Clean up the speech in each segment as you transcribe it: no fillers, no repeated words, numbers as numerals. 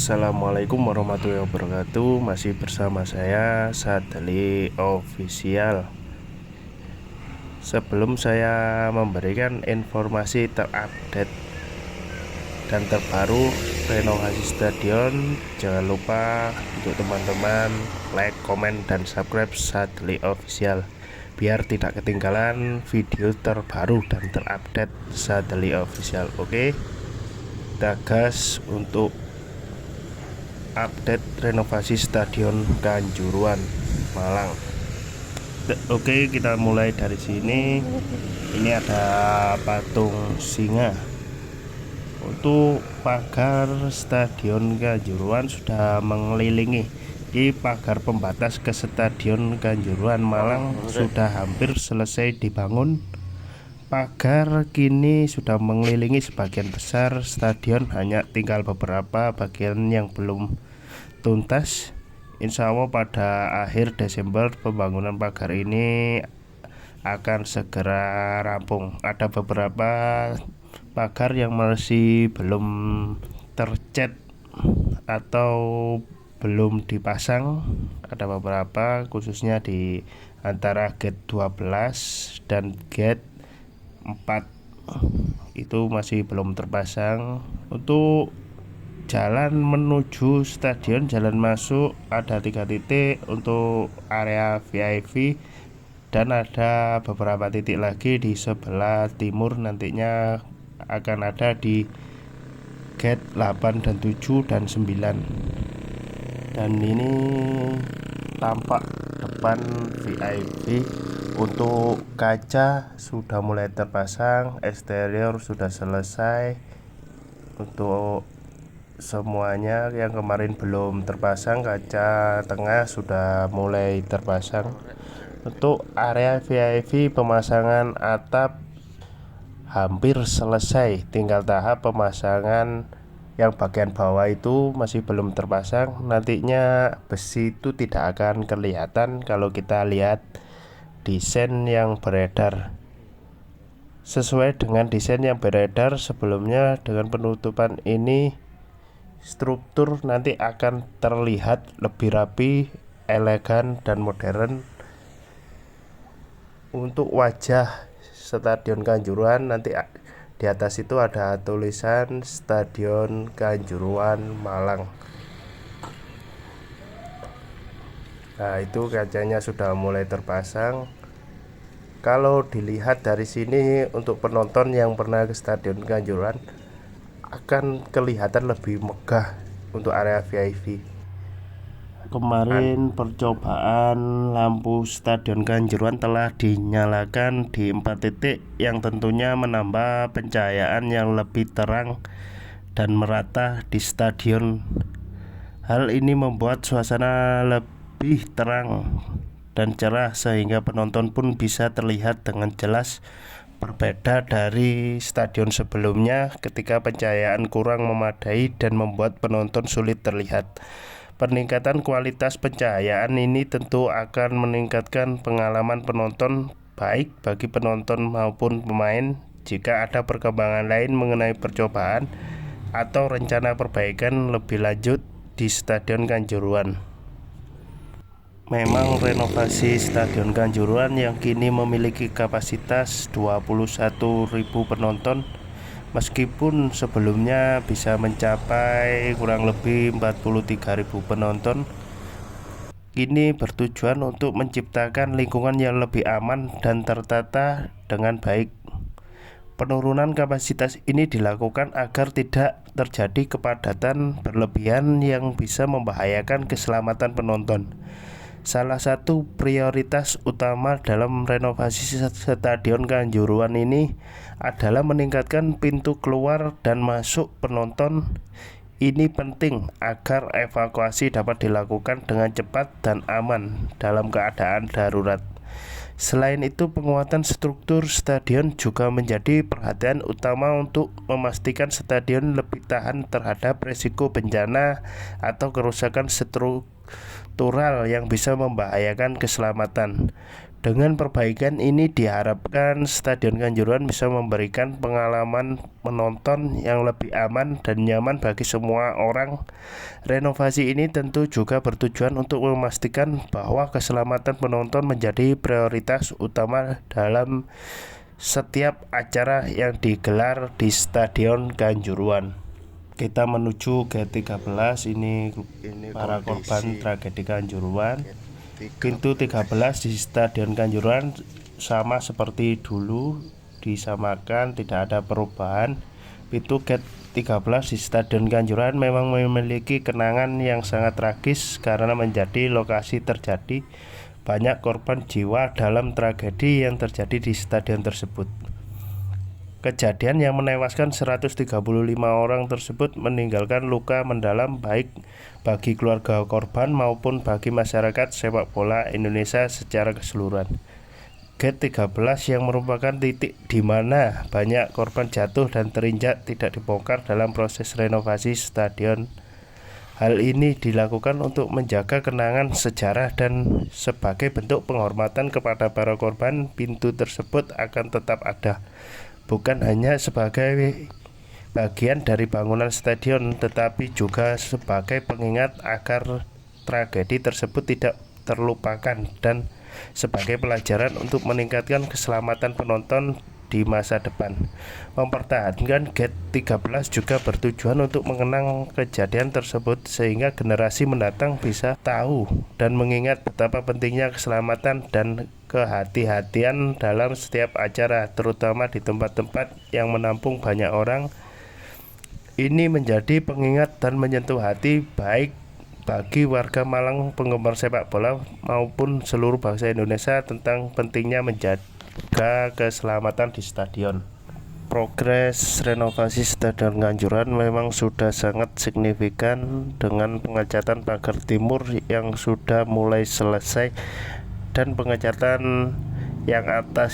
Assalamualaikum warahmatullahi wabarakatuh. Masih bersama saya Sadali Official. Sebelum saya memberikan informasi terupdate dan terbaru renovasi stadion, jangan lupa untuk teman-teman like, komen, dan subscribe Sadali Official biar tidak ketinggalan video terbaru dan terupdate Sadali Official. Oke, kita gas untuk update renovasi Stadion Kanjuruhan Malang. Oke, kita mulai dari sini. Ini ada patung singa. Untuk pagar Stadion Kanjuruhan sudah mengelilingi. Ini pagar pembatas ke Stadion Kanjuruhan Malang sudah hampir selesai dibangun. Pagar kini sudah mengelilingi sebagian besar stadion, hanya tinggal beberapa bagian yang belum tuntas. Insya Allah pada akhir Desember pembangunan pagar ini akan segera rampung. Ada beberapa pagar yang masih belum tercat atau belum dipasang. Ada beberapa, khususnya di antara gate 12 dan gate 4 itu masih belum terpasang. Untuk jalan menuju stadion, jalan masuk ada 3 titik untuk area VIP, dan ada beberapa titik lagi di sebelah timur. Nantinya akan ada di gate 8 dan 7 dan 9. Dan ini tampak depan VIP. Untuk kaca sudah mulai terpasang, eksterior sudah selesai. Untuk semuanya yang kemarin belum terpasang, kaca tengah sudah mulai terpasang. Untuk area VIP pemasangan atap hampir selesai, tinggal tahap pemasangan yang bagian bawah itu masih belum terpasang. Nantinya besi itu tidak akan kelihatan kalau kita lihat desain yang beredar. Sesuai dengan desain yang beredar sebelumnya, dengan penutupan ini struktur nanti akan terlihat lebih rapi, elegan, dan modern. Untuk wajah Stadion Kanjuruhan, nanti di atas itu ada tulisan Stadion Kanjuruhan Malang. Nah, itu kacanya sudah mulai terpasang. Kalau dilihat dari sini, untuk penonton yang pernah ke Stadion Kanjuruhan akan kelihatan lebih megah untuk area VIP. Kemarin percobaan lampu Stadion Kanjuruhan telah dinyalakan di 4 titik, yang tentunya menambah pencahayaan yang lebih terang dan merata di stadion. Hal ini membuat suasana lebih terang dan cerah sehingga penonton pun bisa terlihat dengan jelas. Berbeda dari stadion sebelumnya ketika pencahayaan kurang memadai dan membuat penonton sulit terlihat. Peningkatan kualitas pencahayaan ini tentu akan meningkatkan pengalaman penonton, baik bagi penonton maupun pemain. Jika ada perkembangan lain mengenai percobaan atau rencana perbaikan lebih lanjut di Stadion Kanjuruhan. Memang renovasi Stadion Kanjuruhan yang kini memiliki kapasitas 21.000 penonton, meskipun sebelumnya bisa mencapai kurang lebih 43.000 penonton, ini bertujuan untuk menciptakan lingkungan yang lebih aman dan tertata dengan baik. Penurunan kapasitas ini dilakukan agar tidak terjadi kepadatan berlebihan yang bisa membahayakan keselamatan penonton. Salah satu prioritas utama dalam renovasi Stadion Kanjuruhan ini adalah meningkatkan pintu keluar dan masuk penonton. Ini penting agar evakuasi dapat dilakukan dengan cepat dan aman dalam keadaan darurat. Selain itu, penguatan struktur stadion juga menjadi perhatian utama untuk memastikan stadion lebih tahan terhadap risiko bencana atau kerusakan struktur struktural yang bisa membahayakan keselamatan. Dengan perbaikan ini diharapkan Stadion Kanjuruhan bisa memberikan pengalaman menonton yang lebih aman dan nyaman bagi semua orang. Renovasi ini tentu juga bertujuan untuk memastikan bahwa keselamatan penonton menjadi prioritas utama dalam setiap acara yang digelar di Stadion Kanjuruhan. Kita menuju G13, ini para korban tragedi Kanjuruhan. Pintu 13 di Stadion Kanjuruhan sama seperti dulu, disamakan, tidak ada perubahan. Pintu gate 13 di Stadion Kanjuruhan memang memiliki kenangan yang sangat tragis karena menjadi lokasi terjadi banyak korban jiwa dalam tragedi yang terjadi di stadion tersebut. Kejadian yang menewaskan 135 orang tersebut meninggalkan luka mendalam baik bagi keluarga korban maupun bagi masyarakat sepak bola Indonesia secara keseluruhan. Gate 13 yang merupakan titik di mana banyak korban jatuh dan terinjak tidak dibongkar dalam proses renovasi stadion. Hal ini dilakukan untuk menjaga kenangan sejarah dan sebagai bentuk penghormatan kepada para korban. Pintu tersebut akan tetap ada, bukan hanya sebagai bagian dari bangunan stadion, tetapi juga sebagai pengingat agar tragedi tersebut tidak terlupakan dan sebagai pelajaran untuk meningkatkan keselamatan penonton di masa depan. Mempertahankan Gate 13 juga bertujuan untuk mengenang kejadian tersebut sehingga generasi mendatang bisa tahu dan mengingat betapa pentingnya keselamatan dan kehati-hatian dalam setiap acara, terutama di tempat-tempat yang menampung banyak orang. Ini menjadi pengingat dan menyentuh hati baik bagi warga Malang, penggemar sepak bola maupun seluruh bangsa Indonesia tentang pentingnya menjaga keselamatan di stadion. Progres renovasi Stadion Kanjuruhan memang sudah sangat signifikan dengan pengecatan pagar timur yang sudah mulai selesai dan pengecatan yang atas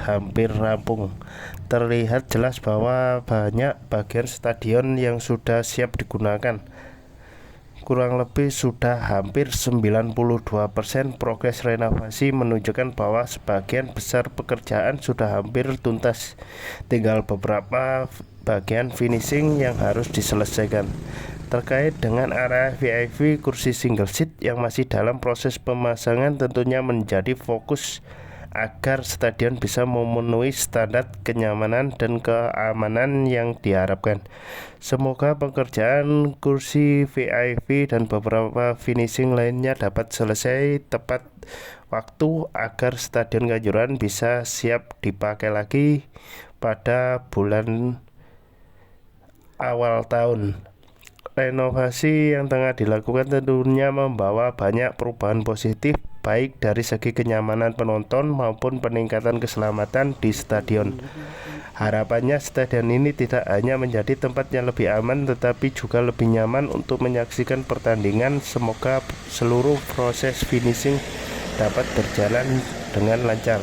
hampir rampung. Terlihat jelas bahwa banyak bagian stadion yang sudah siap digunakan. Kurang lebih sudah hampir 92% progres renovasi menunjukkan bahwa sebagian besar pekerjaan sudah hampir tuntas. Tinggal beberapa bagian finishing yang harus diselesaikan. Terkait dengan area VIP kursi single seat yang masih dalam proses pemasangan, tentunya menjadi fokus agar stadion bisa memenuhi standar kenyamanan dan keamanan yang diharapkan. Semoga pekerjaan kursi VIP dan beberapa finishing lainnya dapat selesai tepat waktu agar Stadion Kanjuruhan bisa siap dipakai lagi pada bulan awal tahun. Renovasi yang tengah dilakukan tentunya membawa banyak perubahan positif baik dari segi kenyamanan penonton maupun peningkatan keselamatan di stadion. Harapannya stadion ini tidak hanya menjadi tempat yang lebih aman tetapi juga lebih nyaman untuk menyaksikan pertandingan. Semoga seluruh proses finishing dapat berjalan dengan lancar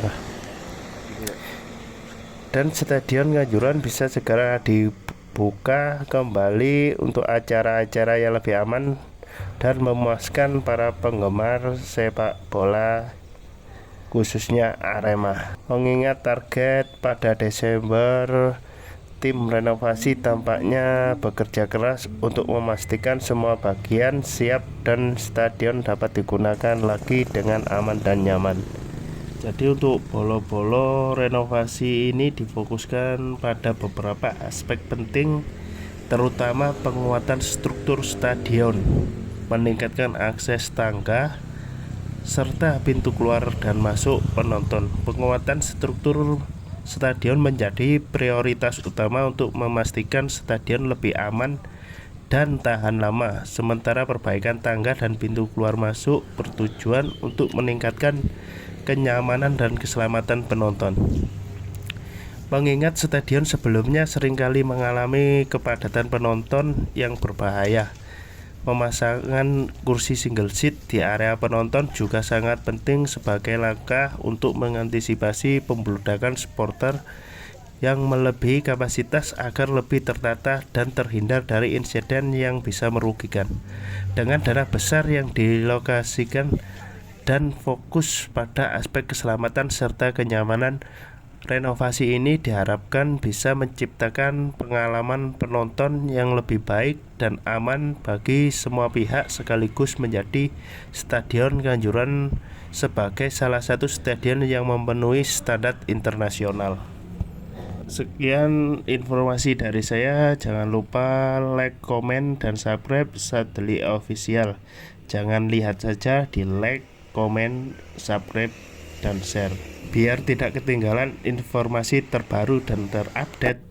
dan Stadion Kanjuruhan bisa segera dibuka kembali untuk acara-acara yang lebih aman dan memuaskan para penggemar sepak bola khususnya Arema. Mengingat target pada Desember, tim renovasi tampaknya bekerja keras untuk memastikan semua bagian siap dan stadion dapat digunakan lagi dengan aman dan nyaman. Jadi untuk bolo-bolo renovasi ini difokuskan pada beberapa aspek penting, terutama penguatan struktur stadion, meningkatkan akses tangga, serta pintu keluar dan masuk penonton. Penguatan struktur stadion menjadi prioritas utama untuk memastikan stadion lebih aman dan tahan lama. Sementara perbaikan tangga dan pintu keluar masuk bertujuan untuk meningkatkan kenyamanan dan keselamatan penonton. Mengingat stadion sebelumnya seringkali mengalami kepadatan penonton yang berbahaya, pemasangan kursi single seat di area penonton juga sangat penting sebagai langkah untuk mengantisipasi pembludakan supporter yang melebihi kapasitas agar lebih tertata dan terhindar dari insiden yang bisa merugikan. Dengan dana besar yang dilokasikan dan fokus pada aspek keselamatan serta kenyamanan, renovasi ini diharapkan bisa menciptakan pengalaman penonton yang lebih baik dan aman bagi semua pihak, sekaligus menjadi Stadion Kanjuruhan sebagai salah satu stadion yang memenuhi standar internasional. Sekian informasi dari saya. Jangan lupa like, komen, dan subscribe Sadli Official. Jangan lihat saja, di like, komen, subscribe, dan share biar tidak ketinggalan informasi terbaru dan terupdate.